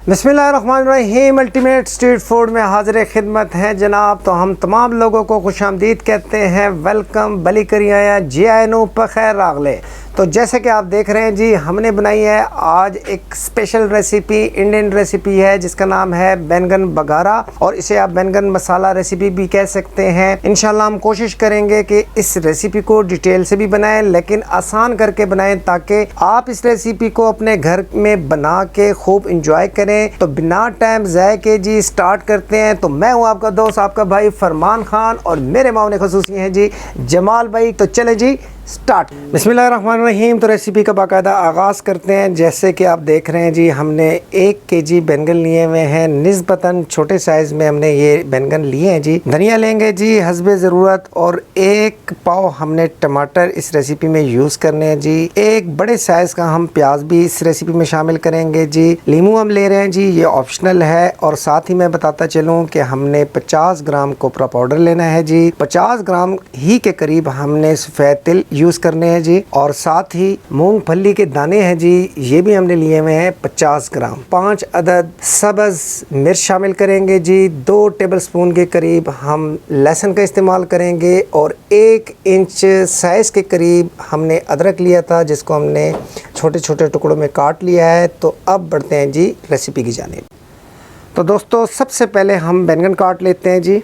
बिस्मिल्लाहिर्रहमानिर्रहीम। Ultimate street food में हाजिर खिदमत हैं जनाब। तो हम तमाम लोगों को खुशामदीद कहते हैं, वेलकम बली करी आया जी आयनू पखैर रागले। तो जैसे कि आप देख रहे हैं जी, हमने बनाई है आज एक स्पेशल रेसिपी, इंडियन रेसिपी है जिसका नाम है बैंगन बघारा, और इसे आप बैंगन मसाला रेसिपी भी कह सकते हैं। इंशाल्लाह हम कोशिश करेंगे कि इस रेसिपी को डिटेल से भी बनाएं, लेकिन आसान करके बनाएं ताकि आप इस रेसिपी को अपने घर में बना के खूब इंजॉय करें। तो बिना टाइम ज़ाय के जी स्टार्ट करते हैं। तो मैं हूँ आपका दोस्त, आपका भाई फरमान खान, और मेरे मामले खसूसी हैं जी जमाल भाई। तो चले जी स्टार्ट। बिस्मिल्लाहिर्रहमानिर्रहीम। तो रेसिपी का बाकायदा आगाज़ करते हैं। जैसे कि आप देख रहे हैं जी, हमने 1 केजी बैंगन लिए हुए हैं। निस्बतन छोटे साइज़ में हमने ये बैंगन लिए हैं जी। धनिया लेंगे जी हस्बे ज़रूरत, और 1 पाव हमने टमाटर इस रेसिपी में यूज़ करने हैं जी। 1 बड़े साइज़ का हम प्याज भी इस रेसिपी में शामिल करेंगे जी। लीमू हम ले रहे हैं जी, ये ऑप्शनल है। और साथ ही मैं बताता चलूँ कि हमने 50 ग्राम कोपरा पाउडर लेना है जी। 50 ग्राम ही के करीब हमने सफ़ेद तिल यूज़ करने हैं जी। और साथ ही मूंगफली के दाने हैं जी, ये भी हमने लिए हुए हैं 50 ग्राम। 5 अदद सब्ज़ मिर्च शामिल करेंगे जी। 2 टेबलस्पून के करीब हम लहसुन का इस्तेमाल करेंगे, और 1 इंच साइज़ के करीब हमने अदरक लिया था जिसको हमने छोटे छोटे टुकड़ों में काट लिया है। तो अब बढ़ते हैं जी रेसिपी की जानिब। तो दोस्तों, सबसे पहले हम बैंगन काट लेते हैं जी।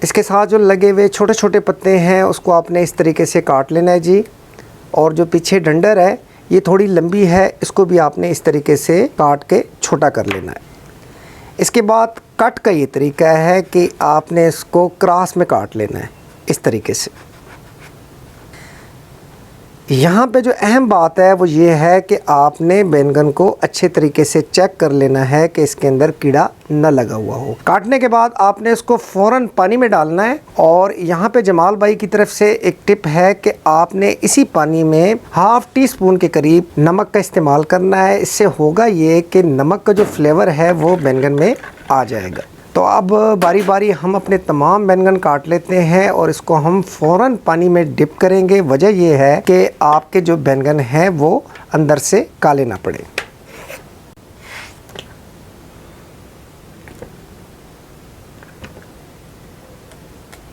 इसके साथ जो लगे हुए छोटे छोटे पत्ते हैं उसको आपने इस तरीके से काट लेना है जी। और जो पीछे डंडर है ये थोड़ी लंबी है, इसको भी आपने इस तरीके से काट के छोटा कर लेना है। इसके बाद कट का ये तरीका है कि आपने इसको क्रॉस में काट लेना है इस तरीके से। यहाँ पे जो अहम बात है वो ये है कि आपने बैंगन को अच्छे तरीके से चेक कर लेना है कि इसके अंदर कीड़ा न लगा हुआ हो। काटने के बाद आपने इसको फ़ौरन पानी में डालना है। और यहाँ पे जमाल भाई की तरफ से एक टिप है कि आपने इसी पानी में ½ टीस्पून के करीब नमक का इस्तेमाल करना है। इससे होगा ये कि नमक का जो फ्लेवर है वो बैंगन में आ जाएगा। तो अब बारी बारी हम अपने तमाम बैंगन काट लेते हैं और इसको हम फ़ौरन पानी में डिप करेंगे। वजह यह है कि आपके जो बैंगन हैं वो अंदर से काले ना पड़े।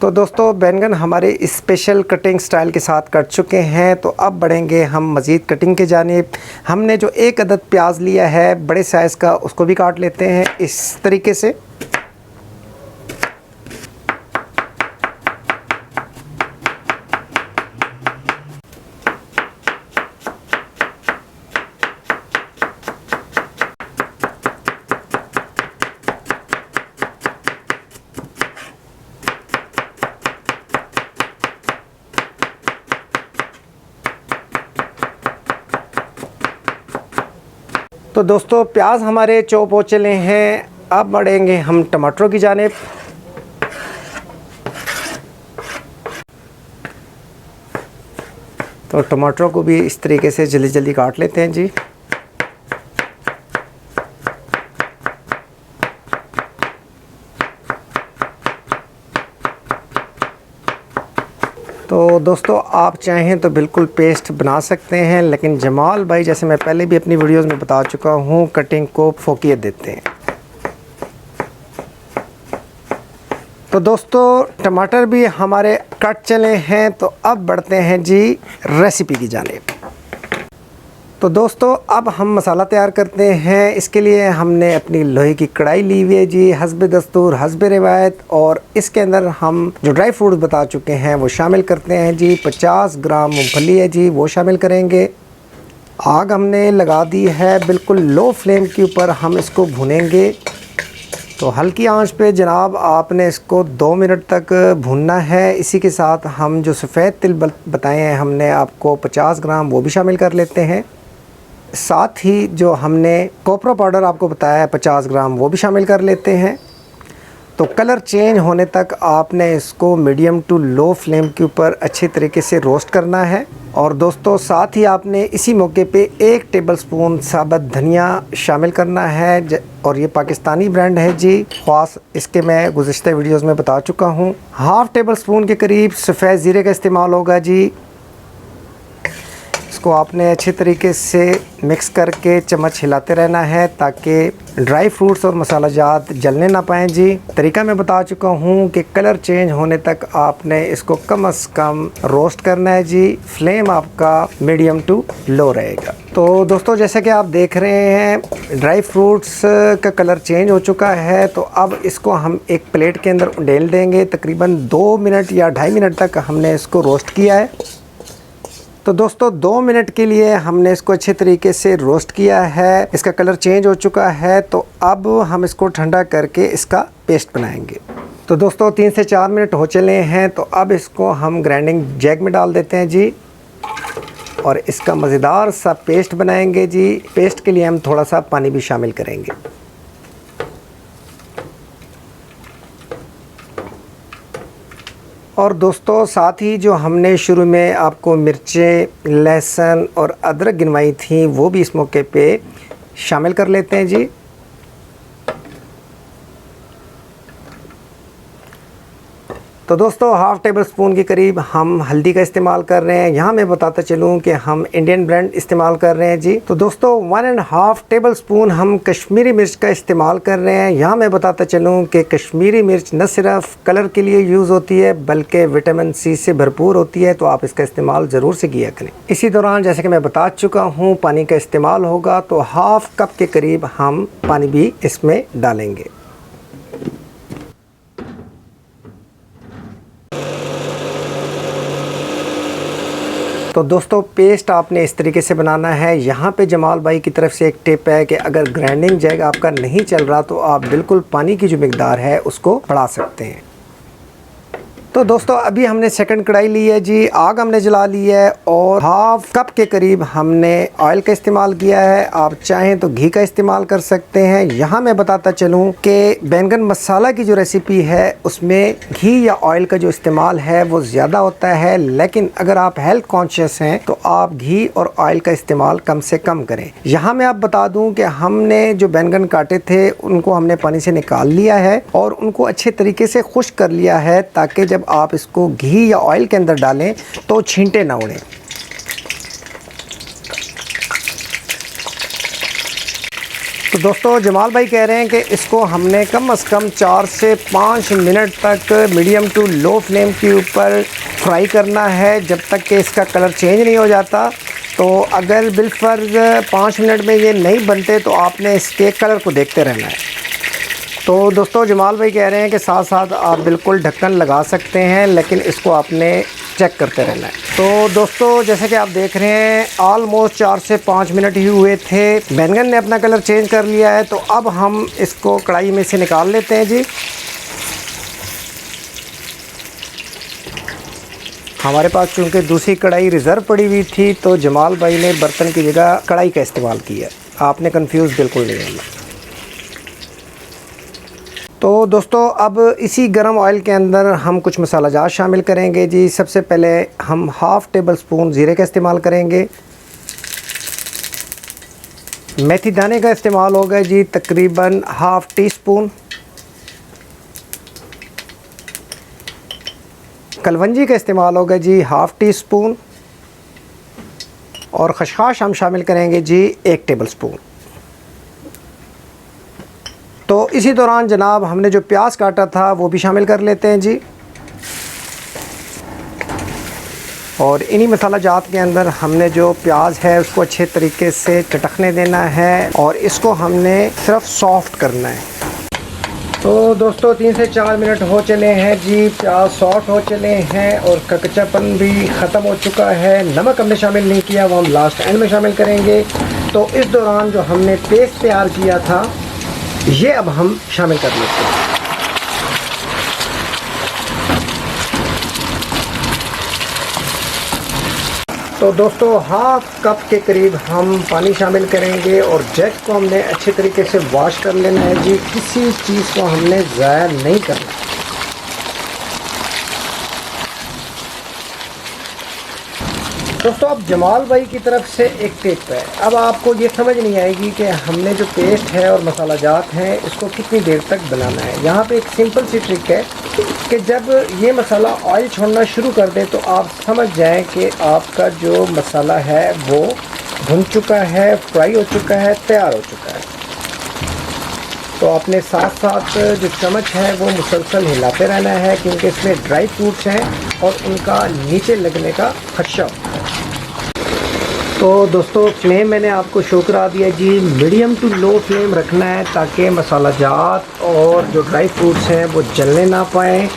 तो दोस्तों, बैंगन हमारे स्पेशल कटिंग स्टाइल के साथ कट चुके हैं। तो अब बढ़ेंगे हम मज़ीद कटिंग के जानिब। हमने जो 1 अदद प्याज लिया है बड़े साइज़ का, उसको भी काट लेते हैं इस तरीके से। तो दोस्तों, प्याज हमारे चॉप हो चले हैं। अब बढ़ेंगे हम टमाटरों की जानिब। तो टमाटरों को भी इस तरीके से जल्दी जल्दी काट लेते हैं जी। तो दोस्तों, आप चाहें तो बिल्कुल पेस्ट बना सकते हैं, लेकिन जमाल भाई, जैसे मैं पहले भी अपनी वीडियोस में बता चुका हूँ, कटिंग को फोकियत देते हैं। तो दोस्तों, टमाटर भी हमारे कट चले हैं। तो अब बढ़ते हैं जी रेसिपी की जानिब। तो दोस्तों, अब हम मसाला तैयार करते हैं। इसके लिए हमने अपनी लोहे की कढ़ाई ली हुई है जी, हस्बे दस्तूर हस्बे रिवायत। और इसके अंदर हम जो ड्राई फ्रूट्स बता चुके हैं वो शामिल करते हैं जी। 50 ग्राम मूंगफली है जी, वो शामिल करेंगे। आग हमने लगा दी है बिल्कुल लो फ्लेम के ऊपर, हम इसको भुनेंगे। तो हल्की आंच पे जनाब आपने इसको 2 मिनट तक भूनना है। इसी के साथ हम जो सफ़ेद तिल बताए हैं हमने आपको 50 ग्राम, वो भी शामिल कर लेते हैं। साथ ही जो हमने कोपरा पाउडर आपको बताया है 50 ग्राम, वो भी शामिल कर लेते हैं। तो कलर चेंज होने तक आपने इसको मीडियम टू लो फ्लेम के ऊपर अच्छे तरीके से रोस्ट करना है। और दोस्तों, साथ ही आपने इसी मौके पे 1 टेबलस्पून साबुत धनिया शामिल करना है। और ये पाकिस्तानी ब्रांड है जी, ख़ास इसके मैं गुज़िश्ता वीडियोज़ में बता चुका हूँ। ½ टेबलस्पून के करीब सफ़ेद ज़ीरे का इस्तेमाल होगा जी। इसको आपने अच्छे तरीके से मिक्स करके चम्मच हिलाते रहना है ताकि ड्राई फ्रूट्स और मसाला जात जलने ना पाएँ जी। तरीका मैं बता चुका हूँ कि कलर चेंज होने तक आपने इसको कम से कम रोस्ट करना है जी। फ्लेम आपका मीडियम टू लो रहेगा। तो दोस्तों जैसे कि आप देख रहे हैं ड्राई फ्रूट्स का कलर चेंज हो चुका है। तो अब इसको हम एक प्लेट के अंदर उंडेल देंगे। तकरीबन 2 मिनट या 2.5 मिनट तक हमने इसको रोस्ट किया है। तो दोस्तों 2 मिनट के लिए हमने इसको अच्छे तरीके से रोस्ट किया है। इसका कलर चेंज हो चुका है। तो अब हम इसको ठंडा करके इसका पेस्ट बनाएंगे। तो दोस्तों 3 से 4 मिनट हो चले हैं। तो अब इसको हम ग्राइंडिंग जैग में डाल देते हैं जी और इसका मज़ेदार सा पेस्ट बनाएंगे जी। पेस्ट के लिए हम थोड़ा सा पानी भी शामिल करेंगे। और दोस्तों साथ ही जो हमने शुरू में आपको मिर्चें, लहसुन और अदरक गिनवाई थी वो भी इस मौके पे शामिल कर लेते हैं जी। तो दोस्तों हाफ़ टेबल स्पून के करीब हम हल्दी का इस्तेमाल कर रहे हैं। यहाँ मैं बताता चलूँ कि हम इंडियन ब्रांड इस्तेमाल कर रहे हैं जी। तो दोस्तों 1.5 टेबल स्पून हम कश्मीरी मिर्च का इस्तेमाल कर रहे हैं। यहाँ मैं बताता चलूँ कि कश्मीरी मिर्च न सिर्फ कलर के लिए यूज़ होती है बल्कि विटामिन सी से भरपूर होती है। तो आप इसका इस्तेमाल ज़रूर से किया करें। इसी दौरान जैसे कि मैं बता चुका हूँ पानी का इस्तेमाल होगा। तो हाफ़ कप के करीब हम पानी भी इसमें डालेंगे। तो दोस्तों पेस्ट आपने इस तरीके से बनाना है। यहाँ पे जमाल भाई की तरफ से एक टिप है कि अगर ग्राइंडिंग जैग आपका नहीं चल रहा तो आप बिल्कुल पानी की जो मिकदार है उसको बढ़ा सकते हैं। तो दोस्तों अभी हमने सेकंड कढ़ाई ली है जी। आग हमने जला ली है और हाफ कप के करीब हमने ऑयल का इस्तेमाल किया है। आप चाहें तो घी का इस्तेमाल कर सकते हैं। यहाँ मैं बताता चलूँ कि बैंगन मसाला की जो रेसिपी है उसमें घी या ऑयल का जो इस्तेमाल है वो ज़्यादा होता है। लेकिन अगर आप हेल्थ कॉन्शियस हैं तो आप घी और ऑयल का इस्तेमाल कम से कम करें। यहाँ मैं आप बता दूँ कि हमने जो बैंगन काटे थे उनको हमने पानी से निकाल लिया है और उनको अच्छे तरीके से खुश्क कर लिया है ताकि जब आप इसको घी या ऑयल के अंदर डालें तो छींटे ना उड़ें। तो दोस्तों जमाल भाई कह रहे हैं कि इसको हमने कम से कम 4 से 5 मिनट तक मीडियम टू लो फ्लेम के ऊपर फ्राई करना है जब तक कि इसका कलर चेंज नहीं हो जाता। तो अगर बिलफर्ज 5 मिनट में ये नहीं बनते तो आपने इसके कलर को देखते रहना है। तो दोस्तों जमाल भाई कह रहे हैं कि साथ साथ आप बिल्कुल ढक्कन लगा सकते हैं लेकिन इसको आपने चेक करते रहना है। तो दोस्तों जैसे कि आप देख रहे हैं ऑलमोस्ट 4 से 5 मिनट ही हुए थे। बैंगन ने अपना कलर चेंज कर लिया है। तो अब हम इसको कढ़ाई में से निकाल लेते हैं जी। हमारे पास चूँकि दूसरी कढ़ाई रिज़र्व पड़ी हुई थी तो जमाल भाई ने बर्तन की जगह कढ़ाई का इस्तेमाल किया। आपने कंफ्यूज बिल्कुल नहीं होना। तो दोस्तों अब इसी गरम ऑयल के अंदर हम कुछ मसाला जात शामिल करेंगे जी। सबसे पहले हम हाफ़ टेबल स्पून ज़ीरे का इस्तेमाल करेंगे। मेथी दाने का इस्तेमाल होगा जी तकरीबन हाफ़ टी स्पून। कलवंजी का इस्तेमाल होगा जी हाफ़ टी स्पून। और खसखस हम शामिल करेंगे जी 1 टेबल स्पून। तो इसी दौरान जनाब हमने जो प्याज काटा था वो भी शामिल कर लेते हैं जी। और इन्हीं मसाला जात के अंदर हमने जो प्याज है उसको अच्छे तरीके से चटकने देना है और इसको हमने सिर्फ सॉफ्ट करना है। तो दोस्तों 3 से 4 मिनट हो चले हैं जी। प्याज सॉफ्ट हो चले हैं और कच्चापन भी ख़त्म हो चुका है। नमक हमने शामिल नहीं किया, वो हम लास्ट एंड में शामिल करेंगे। तो इस दौरान जो हमने पेस्ट तैयार किया था ये अब हम शामिल कर लेते हैं। तो दोस्तों हाफ कप के करीब हम पानी शामिल करेंगे और जैग को हमने अच्छे तरीके से वॉश कर लेना है जी। किसी चीज़ को हमने ज़ाया नहीं करना। दोस्तों अब जमाल भाई की तरफ से एक टिप है। अब आपको ये समझ नहीं आएगी कि हमने जो पेस्ट है और मसाला जात हैं इसको कितनी देर तक बनाना है। यहाँ पे एक सिंपल सी ट्रिक है कि जब ये मसाला ऑयल छोड़ना शुरू कर दे तो आप समझ जाएं कि आपका जो मसाला है वो भुन चुका है, फ्राई हो चुका है, तैयार हो चुका है। तो आपने साथ साथ जो चम्मच है वो मुसलसल हिलाते रहना है क्योंकि इसमें ड्राई फ्रूट्स हैं और उनका नीचे लगने का खदशा होता है। तो दोस्तों फ्लेम मैंने आपको शो करा दिया जी, मीडियम टू लो फ्लेम रखना है ताकि मसाला जात और जो ड्राई फ्रूट्स हैं वो जलने ना पाएँ।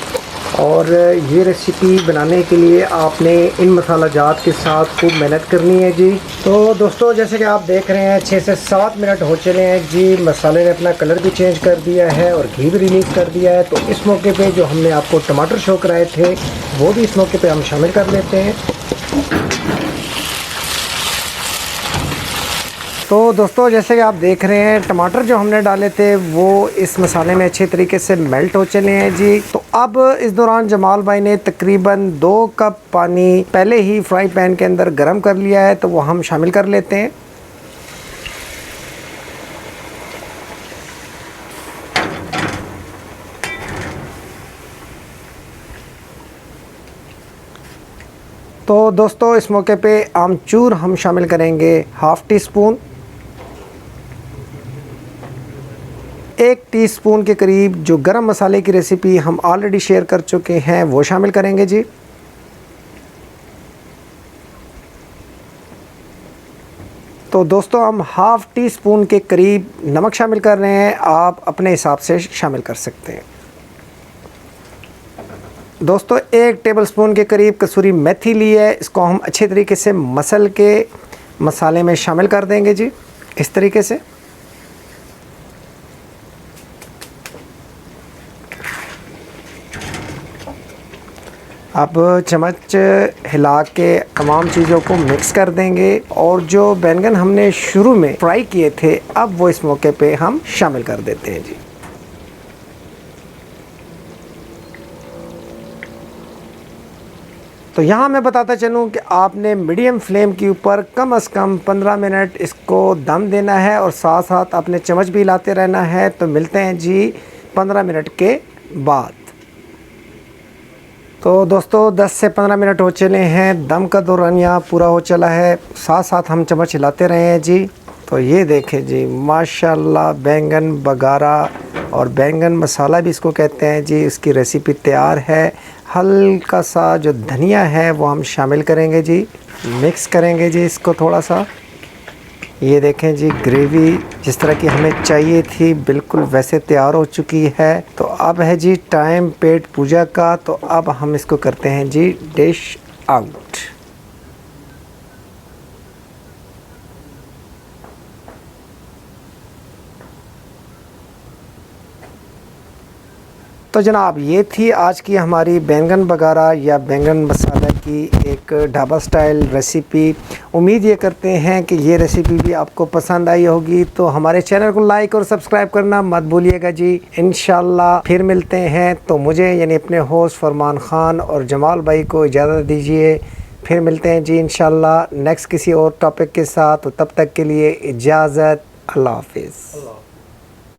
और ये रेसिपी बनाने के लिए आपने इन मसाला जात के साथ खूब मेहनत करनी है जी। तो दोस्तों जैसे कि आप देख रहे हैं 6 से 7 मिनट हो चले हैं जी। मसाले ने अपना कलर भी चेंज कर दिया है और घी भी रिलीज़ कर दिया है। तो इस मौके पे जो हमने आपको टमाटर शो कराए थे वो भी इस मौके पे हम शामिल कर लेते हैं। तो दोस्तों जैसे कि आप देख रहे हैं टमाटर जो हमने डाले थे वो इस मसाले में अच्छे तरीके से मेल्ट हो चले हैं जी। तो अब इस दौरान जमाल भाई ने तकरीबन 2 कप पानी पहले ही फ्राई पैन के अंदर गर्म कर लिया है, तो वो हम शामिल कर लेते हैं। तो दोस्तों इस मौके पे आमचूर हम शामिल करेंगे ½ टी स्पून। 1 टीस्पून के करीब जो गरम मसाले की रेसिपी हम ऑलरेडी शेयर कर चुके हैं वो शामिल करेंगे जी। तो दोस्तों हम ½ टीस्पून के करीब नमक शामिल कर रहे हैं, आप अपने हिसाब से शामिल कर सकते हैं। दोस्तों 1 टेबलस्पून के करीब कसूरी मेथी ली है, इसको हम अच्छे तरीके से मसल के मसाले में शामिल कर देंगे जी इस तरीके से। अब चम्मच हिला के तमाम चीज़ों को मिक्स कर देंगे और जो बैंगन हमने शुरू में फ्राई किए थे अब वो इस मौके पे हम शामिल कर देते हैं जी। तो यहाँ मैं बताता चलूँ कि आपने मीडियम फ्लेम के ऊपर कम से कम 15 मिनट इसको दम देना है और साथ साथ आपने चम्मच भी हिलाते रहना है। तो मिलते हैं जी 15 मिनट के बाद। तो दोस्तों 10 से 15 मिनट हो चले हैं, दम का दौरान यहाँ पूरा हो चला है, साथ साथ हम चम्मच हिलाते रहे हैं जी। तो ये देखें जी माशाल्लाह बैंगन बगारा और बैंगन मसाला भी इसको कहते हैं जी, इसकी रेसिपी तैयार है। हल्का सा जो धनिया है वो हम शामिल करेंगे जी, मिक्स करेंगे जी इसको थोड़ा सा। ये देखें जी ग्रेवी जिस तरह की हमें चाहिए थी बिल्कुल वैसे तैयार हो चुकी है। तो अब है जी टाइम पेट पूजा का, तो अब हम इसको करते हैं जी डिश आउट। तो जनाब ये थी आज की हमारी बैंगन बगारा या बैंगन मसाला की एक ढाबा स्टाइल रेसिपी। उम्मीद ये करते हैं कि ये रेसिपी भी आपको पसंद आई होगी। तो हमारे चैनल को लाइक और सब्सक्राइब करना मत भूलिएगा जी। इंशाल्लाह फिर मिलते हैं। तो मुझे यानी अपने होस्ट फरमान ख़ान और जमाल भाई को इजाज़त दीजिए। फिर मिलते हैं जी इंशाल्लाह नेक्स्ट किसी और टॉपिक के साथ। तो तब तक के लिए इजाज़त, अल्लाह हाफिज़।